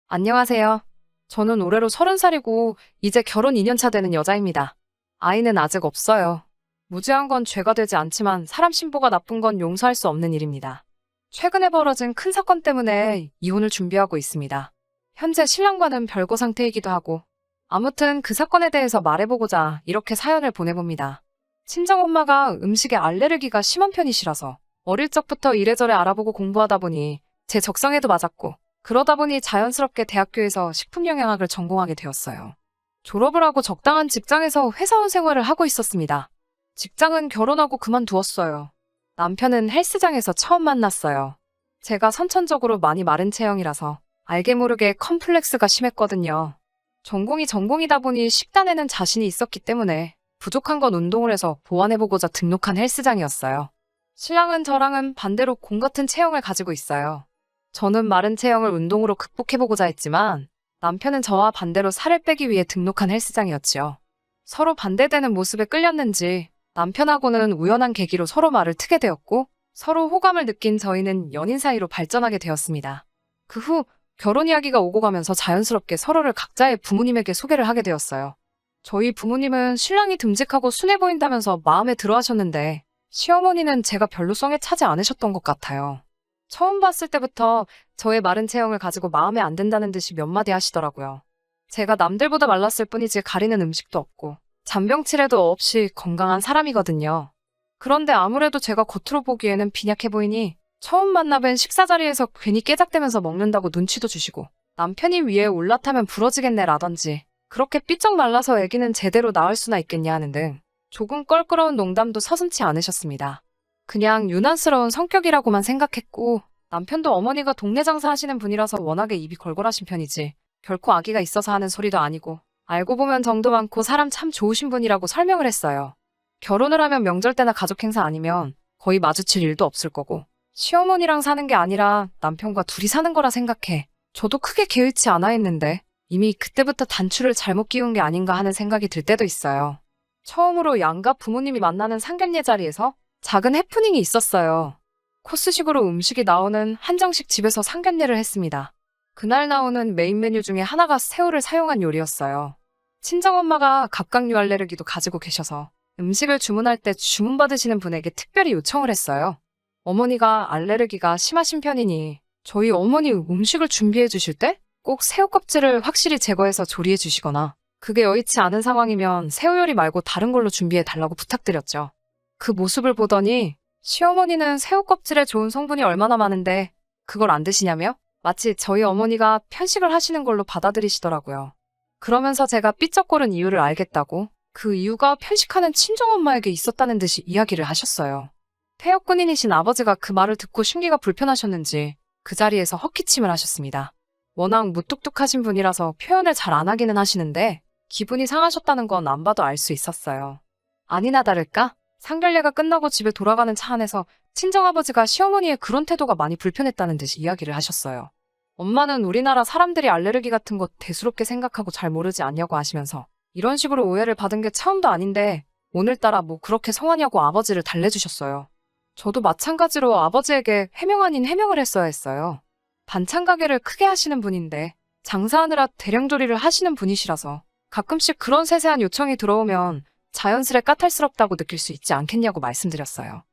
안녕하세요. 저는 올해로 30살이고 이제 결혼 2년 차 되는 여자입니다. 아이는 아직 없어요. 무죄한 건 죄가 되지 않지만 사람 신보가 나쁜 건 용서할 수 없는 일입니다. 최근에 벌어진 큰 사건 때문에 이혼을 준비하고 있습니다. 현재 신랑과는 별거 상태이기도 하고 아무튼 그 사건에 대해서 말해보고자 이렇게 사연을 보내봅니다. 친정엄마가 음식에 알레르기가 심한 편이시라서 어릴 적부터 이래저래 알아보고 공부하다 보니 제 적성에도 맞았고 그러다 보니 자연스럽게 대학교에서 식품영양학을 전공하게 되었어요. 졸업을 하고 적당한 직장에서 회사원 생활을 하고 있었습니다. 직장은 결혼하고 그만두었어요. 남편은 헬스장에서 처음 만났어요. 제가 선천적으로 많이 마른 체형이라서 알게 모르게 컴플렉스가 심했거든요. 전공이 전공이다 보니 식단에는 자신이 있었기 때문에 부족한 건 운동을 해서 보완해보고자 등록한 헬스장이었어요. 신랑은 저랑은 반대로 공 같은 체형을 가지고 있어요. 저는 마른 체형을 운동으로 극복해보고자 했지만 남편은 저와 반대로 살을 빼기 위해 등록한 헬스장이었지요. 서로 반대되는 모습에 끌렸는지 남편하고는 우연한 계기로 서로 말을 트게 되었고 서로 호감을 느낀 저희는 연인 사이로 발전하게 되었습니다. 그 후 결혼 이야기가 오고 가면서 자연스럽게 서로를 각자의 부모님에게 소개를 하게 되었어요. 저희 부모님은 신랑이 듬직하고 순해 보인다면서 마음에 들어 하셨는데 시어머니는 제가 별로 성에 차지 않으셨던 것 같아요. 처음 봤을 때부터 저의 마른 체형을 가지고 마음에 안 든다는 듯이 몇 마디 하시더라고요. 제가 남들보다 말랐을 뿐이지 가리는 음식도 없고 잔병치레도 없이 건강한 사람이거든요. 그런데 아무래도 제가 겉으로 보기에는 빈약해 보이니 처음 만나뵌 식사 자리에서 괜히 깨작대면서 먹는다고 눈치도 주시고 남편이 위에 올라타면 부러지겠네 라던지 그렇게 삐쩍 말라서 애기는 제대로 낳을 수나 있겠냐 하는 등 조금 껄끄러운 농담도 서슴지 않으셨습니다. 그냥 유난스러운 성격이라고만 생각했고 남편도 어머니가 동네 장사하시는 분이라서 워낙에 입이 걸걸하신 편이지 결코 아기가 있어서 하는 소리도 아니고 알고 보면 정도 많고 사람 참 좋으신 분이라고 설명을 했어요. 결혼을 하면 명절 때나 가족 행사 아니면 거의 마주칠 일도 없을 거고 시어머니랑 사는 게 아니라 남편과 둘이 사는 거라 생각해. 저도 크게 개의치 않아 했는데 이미 그때부터 단추를 잘못 끼운 게 아닌가 하는 생각이 들 때도 있어요. 처음으로 양가 부모님이 만나는 상견례 자리에서 작은 해프닝이 있었어요. 코스식으로 음식이 나오는 한정식 집에서 상견례를 했습니다. 그날 나오는 메인 메뉴 중에 하나가 새우를 사용한 요리였어요. 친정엄마가 갑각류 알레르기도 가지고 계셔서 음식을 주문할 때 주문받으시는 분에게 특별히 요청을 했어요. 어머니가 알레르기가 심하신 편이니 저희 어머니 음식을 준비해 주실 때 꼭 새우 껍질을 확실히 제거해서 조리해 주시거나 그게 여의치 않은 상황이면 새우 요리 말고 다른 걸로 준비해 달라고 부탁드렸죠. 그 모습을 보더니 시어머니는 새우 껍질에 좋은 성분이 얼마나 많은데 그걸 안 드시냐며 마치 저희 어머니가 편식을 하시는 걸로 받아들이시더라고요. 그러면서 제가 삐쩍거린 이유를 알겠다고 그 이유가 편식하는 친정엄마에게 있었다는 듯이 이야기를 하셨어요. 폐역군인이신 아버지가 그 말을 듣고 심기가 불편하셨는지 그 자리에서 헛기침을 하셨습니다. 워낙 무뚝뚝하신 분이라서 표현을 잘 안 하기는 하시는데 기분이 상하셨다는 건 안 봐도 알 수 있었어요. 아니나 다를까? 상견례가 끝나고 집에 돌아가는 차 안에서 친정아버지가 시어머니의 그런 태도가 많이 불편했다는 듯이 이야기를 하셨어요. 엄마는 우리나라 사람들이 알레르기 같은 거 대수롭게 생각하고 잘 모르지 않냐고 하시면서 이런 식으로 오해를 받은 게 처음도 아닌데 오늘따라 뭐 그렇게 성하냐고 아버지를 달래주셨어요. 저도 마찬가지로 아버지에게 해명 아닌 해명을 했어야 했어요. 반찬 가게를 크게 하시는 분인데 장사하느라 대량 조리를 하시는 분이시라서 가끔씩 그런 세세한 요청이 들어오면 자연스레 까탈스럽다고 느낄 수 있지 않겠냐고 말씀드렸어요.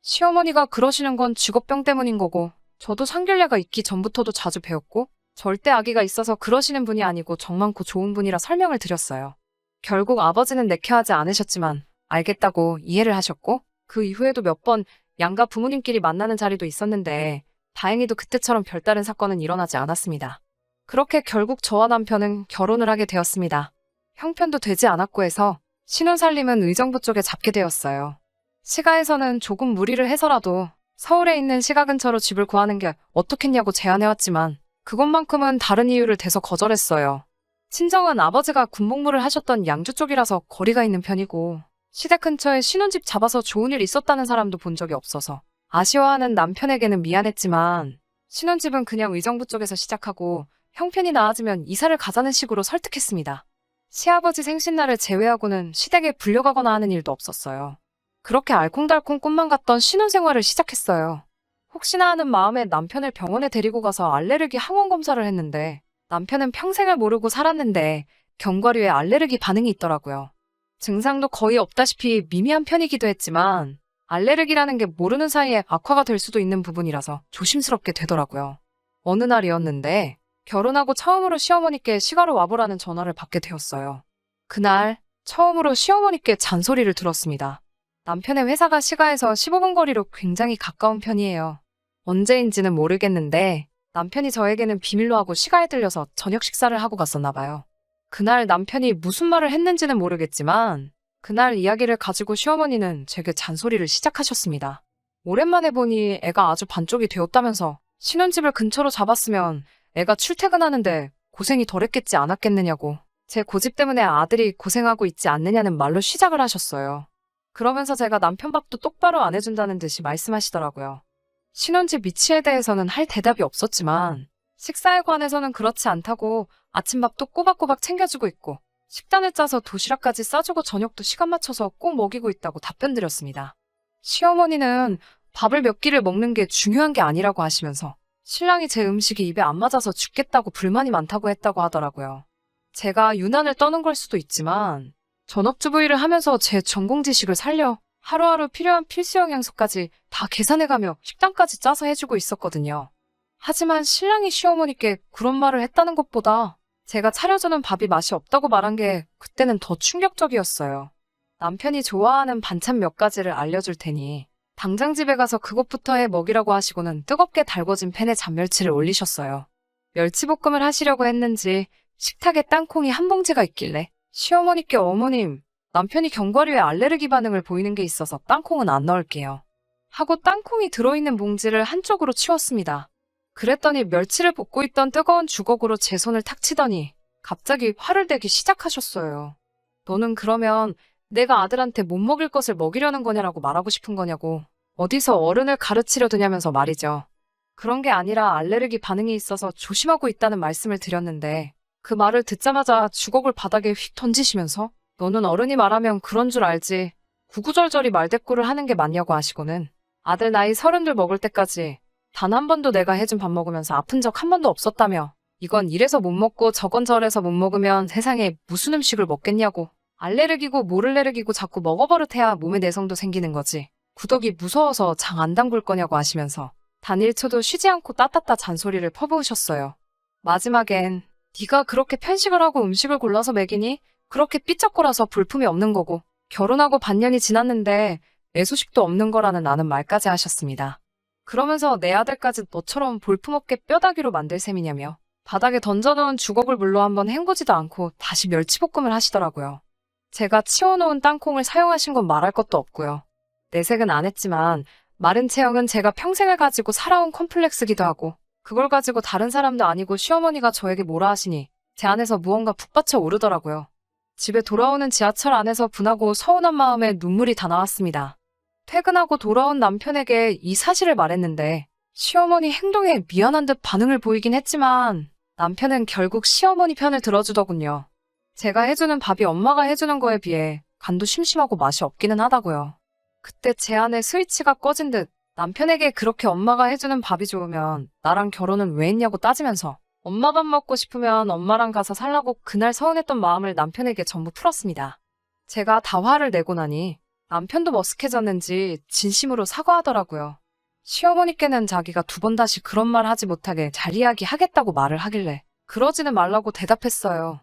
시어머니가 그러시는 건 직업병 때문인 거고 저도 상견례가 있기 전부터도 자주 배웠고 절대 아기가 있어서 그러시는 분이 아니고 정 많고 좋은 분이라 설명을 드렸어요. 결국 아버지는 내켜하지 않으셨지만 알겠다고 이해를 하셨고 그 이후에도 몇 번 양가 부모님끼리 만나는 자리도 있었는데 다행히도 그때처럼 별다른 사건은 일어나지 않았습니다. 그렇게 결국 저와 남편은 결혼을 하게 되었습니다. 형편도 되지 않았고 해서 신혼살림은 의정부 쪽에 잡게 되었어요. 시가에서는 조금 무리를 해서라도 서울에 있는 시가 근처로 집을 구하는 게 어떻겠냐고 제안해왔지만 그것만큼은 다른 이유를 대서 거절했어요. 친정은 아버지가 군복무를 하셨던 양주 쪽이라서 거리가 있는 편이고 시댁 근처에 신혼집 잡아서 좋은 일 있었다는 사람도 본 적이 없어서 아쉬워하는 남편에게는 미안했지만 신혼집은 그냥 의정부 쪽에서 시작하고 형편이 나아지면 이사를 가자는 식으로 설득했습니다. 시아버지 생신날을 제외하고는 시댁에 불려가거나 하는 일도 없었어요. 그렇게 알콩달콩 꿈만 같던 신혼생활을 시작했어요. 혹시나 하는 마음에 남편을 병원에 데리고 가서 알레르기 항원 검사를 했는데 남편은 평생을 모르고 살았는데 견과류에 알레르기 반응이 있더라고요. 증상도 거의 없다시피 미미한 편이기도 했지만 알레르기라는 게 모르는 사이에 악화가 될 수도 있는 부분이라서 조심스럽게 되더라고요. 어느 날이었는데 결혼하고 처음으로 시어머니께 시가로 와보라는 전화를 받게 되었어요. 그날 처음으로 시어머니께 잔소리를 들었습니다. 남편의 회사가 시가에서 15분 거리로 굉장히 가까운 편이에요. 언제인지는 모르겠는데 남편이 저에게는 비밀로 하고 시가에 들려서 저녁 식사를 하고 갔었나 봐요. 그날 남편이 무슨 말을 했는지는 모르겠지만 그날 이야기를 가지고 시어머니는 제게 잔소리를 시작하셨습니다. 오랜만에 보니 애가 아주 반쪽이 되었다면서 신혼집을 근처로 잡았으면 애가 출퇴근하는데 고생이 덜했겠지 않았겠느냐고 제 고집 때문에 아들이 고생하고 있지 않느냐는 말로 시작을 하셨어요. 그러면서 제가 남편 밥도 똑바로 안 해준다는 듯이 말씀하시더라고요. 신혼집 위치에 대해서는 할 대답이 없었지만 식사에 관해서는 그렇지 않다고 아침밥도 꼬박꼬박 챙겨주고 있고 식단을 짜서 도시락까지 싸주고 저녁도 시간 맞춰서 꼭 먹이고 있다고 답변드렸습니다. 시어머니는 밥을 몇 끼를 먹는 게 중요한 게 아니라고 하시면서 신랑이 제 음식이 입에 안 맞아서 죽겠다고 불만이 많다고 했다고 하더라고요. 제가 유난을 떠는 걸 수도 있지만 전업주부 일을 하면서 제 전공 지식을 살려 하루하루 필요한 필수 영양소까지 다 계산해가며 식단까지 짜서 해주고 있었거든요. 하지만 신랑이 시어머니께 그런 말을 했다는 것보다 제가 차려주는 밥이 맛이 없다고 말한 게 그때는 더 충격적이었어요. 남편이 좋아하는 반찬 몇 가지를 알려줄 테니 당장 집에 가서 그것부터 해 먹이라고 하시고는 뜨겁게 달궈진 팬에 잔멸치를 올리셨어요. 멸치볶음을 하시려고 했는지 식탁에 땅콩이 한 봉지가 있길래 시어머니께 어머님, 남편이 견과류에 알레르기 반응을 보이는 게 있어서 땅콩은 안 넣을게요. 하고 땅콩이 들어있는 봉지를 한쪽으로 치웠습니다. 그랬더니 멸치를 볶고 있던 뜨거운 주걱으로 제 손을 탁 치더니 갑자기 화를 내기 시작하셨어요. 너는 그러면 내가 아들한테 못 먹일 것을 먹이려는 거냐라고 말하고 싶은 거냐고 어디서 어른을 가르치려 드냐면서 말이죠. 그런 게 아니라 알레르기 반응이 있어서 조심하고 있다는 말씀을 드렸는데 그 말을 듣자마자 주걱을 바닥에 휙 던지시면서 너는 어른이 말하면 그런 줄 알지 구구절절히 말대꾸를 하는 게 맞냐고 하시고는 아들 나이 30들 먹을 때까지 단 한 번도 내가 해준 밥 먹으면서 아픈 적 한 번도 없었다며 이건 이래서 못 먹고 저건 저래서 못 먹으면 세상에 무슨 음식을 먹겠냐고 알레르기고 모를레르기고 자꾸 먹어버릇해야 몸에 내성도 생기는 거지 구더기 무서워서 장 안 담글 거냐고 하시면서 단 1초도 쉬지 않고 따따따 잔소리를 퍼부으셨어요. 마지막엔 네가 그렇게 편식을 하고 음식을 골라서 먹이니? 그렇게 삐쩍거려서 볼품이 없는 거고 결혼하고 반년이 지났는데 애소식도 없는 거라는 나는 말까지 하셨습니다. 그러면서 내 아들까지 너처럼 볼품없게 뼈다귀로 만들 셈이냐며 바닥에 던져놓은 주걱을 물로 한번 헹구지도 않고 다시 멸치볶음을 하시더라고요. 제가 치워놓은 땅콩을 사용하신 건 말할 것도 없고요. 내색은 안 했지만 마른 체형은 제가 평생을 가지고 살아온 컴플렉스기도 하고 그걸 가지고 다른 사람도 아니고 시어머니가 저에게 뭐라 하시니 제 안에서 무언가 북받쳐 오르더라고요. 집에 돌아오는 지하철 안에서 분하고 서운한 마음에 눈물이 다 나왔습니다. 퇴근하고 돌아온 남편에게 이 사실을 말했는데 시어머니 행동에 미안한 듯 반응을 보이긴 했지만 남편은 결국 시어머니 편을 들어주더군요. 제가 해주는 밥이 엄마가 해주는 거에 비해 간도 심심하고 맛이 없기는 하다고요. 그때 제 안에 스위치가 꺼진 듯 남편에게 그렇게 엄마가 해주는 밥이 좋으면 나랑 결혼은 왜 했냐고 따지면서 엄마 밥 먹고 싶으면 엄마랑 가서 살라고 그날 서운했던 마음을 남편에게 전부 풀었습니다. 제가 다 화를 내고 나니 남편도 머쓱해졌는지 진심으로 사과하더라고요. 시어머니께는 자기가 2번 다시 그런 말 하지 못하게 잘 이야기하겠다고 말을 하길래 그러지는 말라고 대답했어요.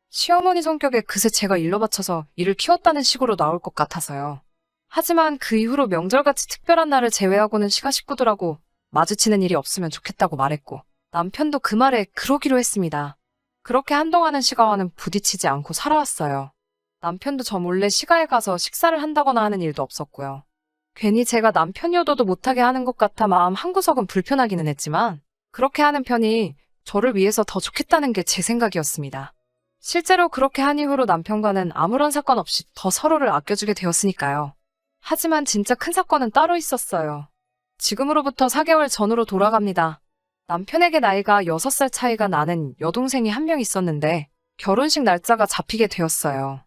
시어머니 성격에 그새 제가 일러 바쳐서 일을 키웠다는 식으로 나올 것 같아서요. 하지만 그 이후로 명절같이 특별한 날을 제외하고는 시가 식구들하고 마주치는 일이 없으면 좋겠다고 말했고 남편도 그 말에 그러기로 했습니다. 그렇게 한동안은 시가와는 부딪히지 않고 살아왔어요. 남편도 저 몰래 시가에 가서 식사를 한다거나 하는 일도 없었고요. 괜히 제가 남편 효도도 못하게 하는 것 같아 마음 한구석은 불편하기는 했지만 그렇게 하는 편이 저를 위해서 더 좋겠다는 게 제 생각이었습니다. 실제로 그렇게 한 이후로 남편과는 아무런 사건 없이 더 서로를 아껴주게 되었으니까요. 하지만 진짜 큰 사건은 따로 있었어요. 지금으로부터 4개월 전으로 돌아갑니다. 남편에게 나이가 6살 차이가 나는 여동생이 한 명 있었는데 결혼식 날짜가 잡히게 되었어요.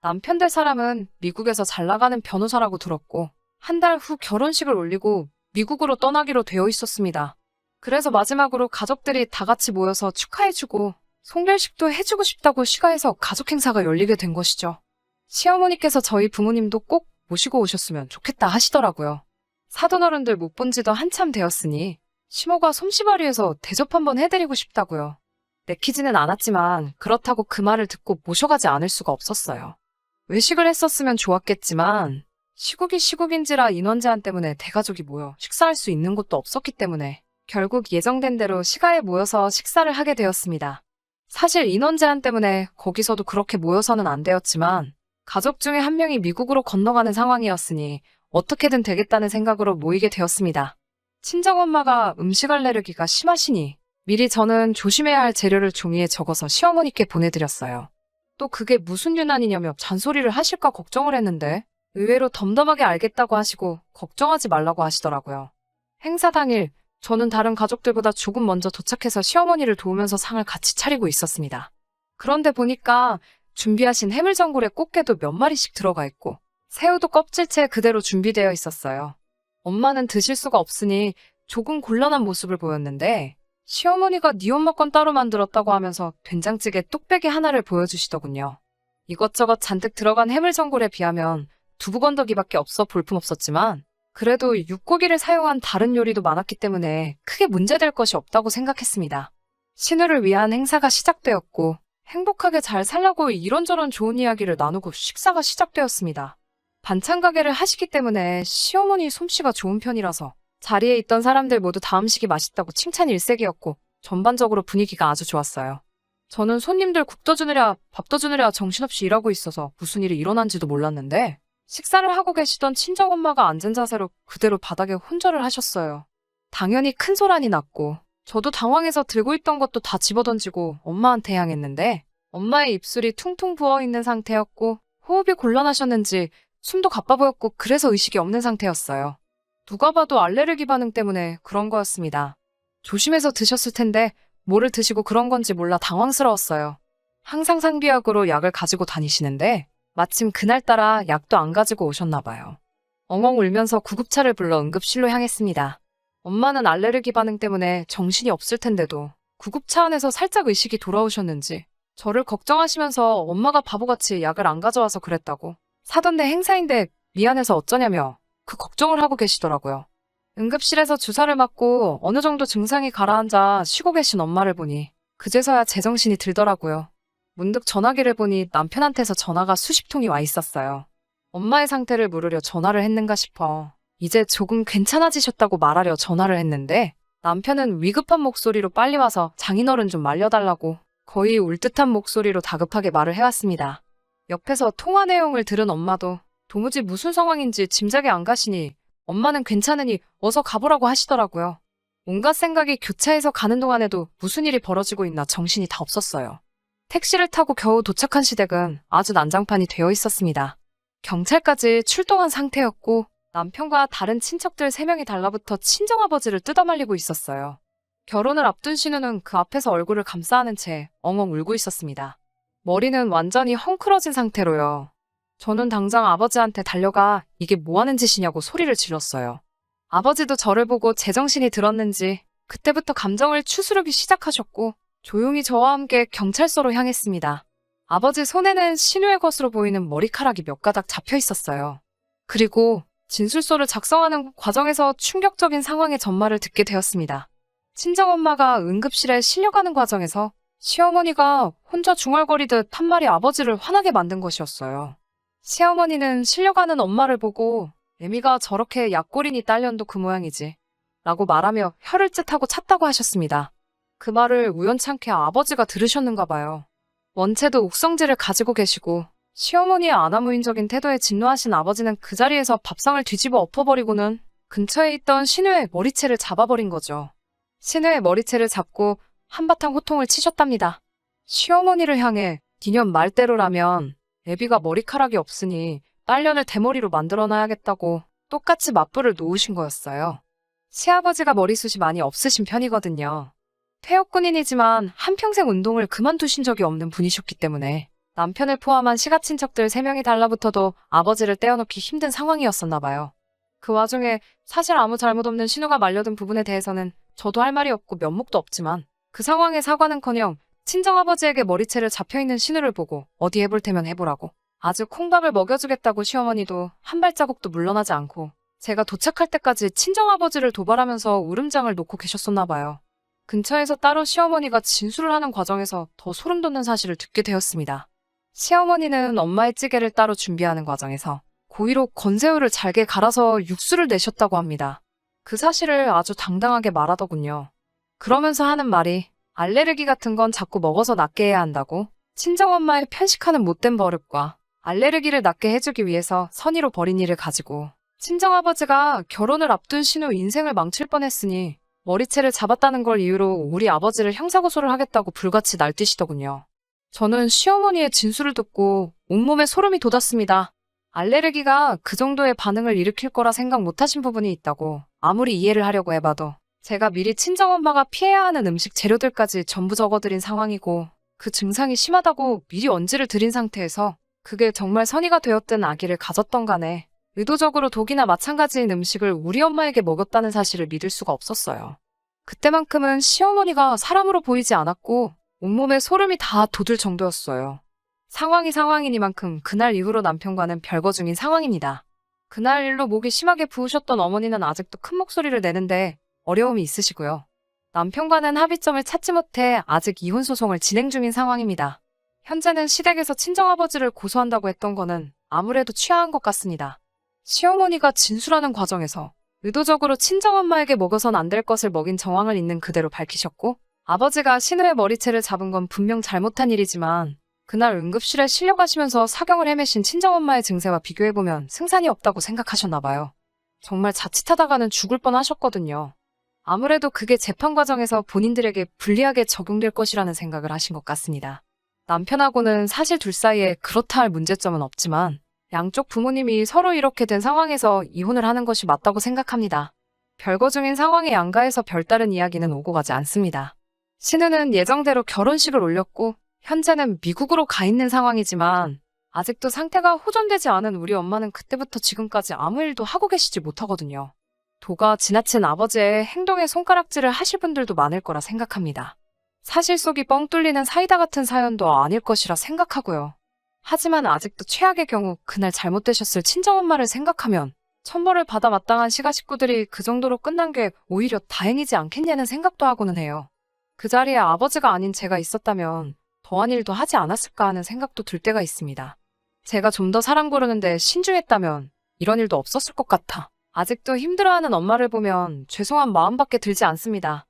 남편 될 사람은 미국에서 잘 나가는 변호사라고 들었고 한 달 후 결혼식을 올리고 미국으로 떠나기로 되어 있었습니다. 그래서 마지막으로 가족들이 다 같이 모여서 축하해주고 송별식도 해주고 싶다고 시가에서 가족 행사가 열리게 된 것이죠. 시어머니께서 저희 부모님도 꼭 모시고 오셨으면 좋겠다 하시더라고요. 사돈어른들 못 본 지도 한참 되었으니 시모가 솜씨발휘해서 대접 한번 해드리고 싶다고요. 내키지는 않았지만 그렇다고 그 말을 듣고 모셔가지 않을 수가 없었어요. 외식을 했었으면 좋았겠지만 시국이 시국인지라 인원 제한 때문에 대가족이 모여 식사할 수 있는 곳도 없었기 때문에 결국 예정된 대로 시가에 모여서 식사를 하게 되었습니다. 사실 인원 제한 때문에 거기서도 그렇게 모여서는 안 되었지만 가족 중에 한 명이 미국으로 건너가는 상황이었으니 어떻게든 되겠다는 생각으로 모이게 되었습니다. 친정엄마가 음식 알레르기가 심하시니 미리 저는 조심해야 할 재료를 종이에 적어서 시어머니께 보내드렸어요. 또 그게 무슨 유난이냐며 잔소리를 하실까 걱정을 했는데 의외로 덤덤하게 알겠다고 하시고 걱정하지 말라고 하시더라고요. 행사 당일 저는 다른 가족들보다 조금 먼저 도착해서 시어머니를 도우면서 상을 같이 차리고 있었습니다. 그런데 보니까 준비하신 해물전골에 꽃게도 몇 마리씩 들어가 있고 새우도 껍질째 그대로 준비되어 있었어요. 엄마는 드실 수가 없으니 조금 곤란한 모습을 보였는데 시어머니가 네 엄마 건 따로 만들었다고 하면서 된장찌개 뚝배기 하나를 보여주시더군요. 이것저것 잔뜩 들어간 해물전골에 비하면 두부 건더기밖에 없어 볼품없었지만 그래도 육고기를 사용한 다른 요리도 많았기 때문에 크게 문제될 것이 없다고 생각했습니다. 신우를 위한 행사가 시작되었고 행복하게 잘 살라고 이런저런 좋은 이야기를 나누고 식사가 시작되었습니다. 반찬 가게를 하시기 때문에 시어머니 솜씨가 좋은 편이라서 자리에 있던 사람들 모두 다 음식이 맛있다고 칭찬 일색이었고 전반적으로 분위기가 아주 좋았어요. 저는 손님들 국도 주느랴 밥도 주느랴 정신없이 일하고 있어서 무슨 일이 일어난지도 몰랐는데 식사를 하고 계시던 친정엄마가 앉은 자세로 그대로 바닥에 혼절을 하셨어요. 당연히 큰 소란이 났고 저도 당황해서 들고 있던 것도 다 집어던지고 엄마한테 향했는데 엄마의 입술이 퉁퉁 부어있는 상태였고 호흡이 곤란하셨는지 숨도 가빠 보였고 그래서 의식이 없는 상태였어요. 누가 봐도 알레르기 반응 때문에 그런 거였습니다. 조심해서 드셨을 텐데 뭐를 드시고 그런 건지 몰라 당황스러웠어요. 항상 상비약으로 약을 가지고 다니시는데 마침 그날따라 약도 안 가지고 오셨나 봐요. 엉엉 울면서 구급차를 불러 응급실로 향했습니다. 엄마는 알레르기 반응 때문에 정신이 없을 텐데도 구급차 안에서 살짝 의식이 돌아오셨는지 저를 걱정하시면서 엄마가 바보같이 약을 안 가져와서 그랬다고 사돈네 행사인데 미안해서 어쩌냐며 그 걱정을 하고 계시더라고요. 응급실에서 주사를 맞고 어느 정도 증상이 가라앉아 쉬고 계신 엄마를 보니 그제서야 제정신이 들더라고요. 문득 전화기를 보니 남편한테서 전화가 수십 통이 와 있었어요. 엄마의 상태를 물으려 전화를 했는가 싶어 이제 조금 괜찮아지셨다고 말하려 전화를 했는데 남편은 위급한 목소리로 빨리 와서 장인어른 좀 말려달라고 거의 울 듯한 목소리로 다급하게 말을 해왔습니다. 옆에서 통화 내용을 들은 엄마도 도무지 무슨 상황인지 짐작이 안 가시니 엄마는 괜찮으니 어서 가보라고 하시더라고요. 온갖 생각이 교차해서 가는 동안에도 무슨 일이 벌어지고 있나 정신이 다 없었어요. 택시를 타고 겨우 도착한 시댁은 아주 난장판이 되어 있었습니다. 경찰까지 출동한 상태였고 남편과 다른 친척들 3명이 달라붙어 친정아버지를 뜯어말리고 있었어요. 결혼을 앞둔 신우는 그 앞에서 얼굴을 감싸 안은 채 엉엉 울고 있었습니다. 머리는 완전히 헝클어진 상태로요. 저는 당장 아버지한테 달려가 이게 뭐하는 짓이냐고 소리를 질렀어요. 아버지도 저를 보고 제정신이 들었는지 그때부터 감정을 추스르기 시작하셨고 조용히 저와 함께 경찰서로 향했습니다. 아버지 손에는 신우의 것으로 보이는 머리카락이 몇 가닥 잡혀 있었어요. 그리고 진술서를 작성하는 과정에서 충격적인 상황의 전말을 듣게 되었습니다. 친정엄마가 응급실에 실려가는 과정에서 시어머니가 혼자 중얼거리듯 한 말이 아버지를 화나게 만든 것이었어요. 시어머니는 실려가는 엄마를 보고 애미가 저렇게 약골이니 딸년도 그 모양이지 라고 말하며 혀를 쯧하고 찼다고 하셨습니다. 그 말을 우연찮게 아버지가 들으셨는가 봐요. 원체도 옥성질을 가지고 계시고 시어머니의 아나무인적인 태도에 진노하신 아버지는 그 자리에서 밥상을 뒤집어 엎어버리고는 근처에 있던 신우의 머리채를 잡아버린 거죠. 신우의 머리채를 잡고 한바탕 호통을 치셨답니다. 시어머니를 향해 니년 말대로라면 애비가 머리카락이 없으니 딸년을 대머리로 만들어놔야겠다고 똑같이 맞불을 놓으신 거였어요. 시아버지가 머리숱이 많이 없으신 편이거든요. 퇴역군인이지만 한평생 운동을 그만두신 적이 없는 분이셨기 때문에 남편을 포함한 시가친척들 3명이 달라붙어도 아버지를 떼어놓기 힘든 상황이었었나 봐요. 그 와중에 사실 아무 잘못 없는 신우가 말려든 부분에 대해서는 저도 할 말이 없고 면목도 없지만 그 상황에 사과는커녕 친정아버지에게 머리채를 잡혀있는 신우를 보고 어디 해볼 테면 해보라고. 아주 콩밥을 먹여주겠다고 시어머니도 한 발자국도 물러나지 않고 제가 도착할 때까지 친정아버지를 도발하면서 울음장을 놓고 계셨었나 봐요. 근처에서 따로 시어머니가 진술을 하는 과정에서 더 소름 돋는 사실을 듣게 되었습니다. 시어머니는 엄마의 찌개를 따로 준비하는 과정에서 고의로 건새우를 잘게 갈아서 육수를 내셨다고 합니다. 그 사실을 아주 당당하게 말하더군요. 그러면서 하는 말이 알레르기 같은 건 자꾸 먹어서 낫게 해야 한다고, 친정엄마의 편식하는 못된 버릇과 알레르기를 낫게 해주기 위해서 선의로 벌인 일을 가지고 친정아버지가 결혼을 앞둔 신우 인생을 망칠 뻔했으니 머리채를 잡았다는 걸 이유로 우리 아버지를 형사고소를 하겠다고 불같이 날뛰시더군요. 저는 시어머니의 진술을 듣고 온몸에 소름이 돋았습니다. 알레르기가 그 정도의 반응을 일으킬 거라 생각 못하신 부분이 있다고 아무리 이해를 하려고 해봐도 제가 미리 친정엄마가 피해야 하는 음식 재료들까지 전부 적어드린 상황이고 그 증상이 심하다고 미리 언지를 드린 상태에서 그게 정말 선의가 되었든 악의를 가졌던 간에 의도적으로 독이나 마찬가지인 음식을 우리 엄마에게 먹였다는 사실을 믿을 수가 없었어요. 그때만큼은 시어머니가 사람으로 보이지 않았고 온몸에 소름이 다 돋을 정도였어요. 상황이 상황이니만큼 그날 이후로 남편과는 별거 중인 상황입니다. 그날 일로 목이 심하게 부으셨던 어머니는 아직도 큰 목소리를 내는데 어려움이 있으시고요. 남편과는 합의점을 찾지 못해 아직 이혼 소송을 진행 중인 상황입니다. 현재는 시댁에서 친정아버지를 고소한다고 했던 거는 아무래도 취하한 것 같습니다. 시어머니가 진술하는 과정에서 의도적으로 친정엄마에게 먹어선 안 될 것을 먹인 정황을 있는 그대로 밝히셨고, 아버지가 신우의 머리채를 잡은 건 분명 잘못한 일이지만 그날 응급실에 실려가시면서 사경을 헤매신 친정엄마의 증세와 비교해보면 승산이 없다고 생각하셨나 봐요. 정말 자칫하다가는 죽을 뻔하셨거든요. 아무래도 그게 재판 과정에서 본인들에게 불리하게 적용될 것이라는 생각을 하신 것 같습니다. 남편하고는 사실 둘 사이에 그렇다 할 문제점은 없지만 양쪽 부모님이 서로 이렇게 된 상황에서 이혼을 하는 것이 맞다고 생각합니다. 별거 중인 상황에 양가에서 별다른 이야기는 오고 가지 않습니다. 신우는 예정대로 결혼식을 올렸고 현재는 미국으로 가 있는 상황이지만 아직도 상태가 호전되지 않은 우리 엄마는 그때부터 지금까지 아무 일도 하고 계시지 못하거든요. 도가 지나친 아버지의 행동에 손가락질을 하실 분들도 많을 거라 생각합니다. 사실 속이 뻥 뚫리는 사이다 같은 사연도 아닐 것이라 생각하고요. 하지만 아직도 최악의 경우 그날 잘못되셨을 친정엄마를 생각하면 천벌을 받아 마땅한 시가 식구들이 그 정도로 끝난 게 오히려 다행이지 않겠냐는 생각도 하고는 해요. 그 자리에 아버지가 아닌 제가 있었다면 더한 일도 하지 않았을까 하는 생각도 들 때가 있습니다. 제가 좀 더 사람 고르는데 신중했다면 이런 일도 없었을 것 같아. 아직도 힘들어하는 엄마를 보면 죄송한 마음밖에 들지 않습니다.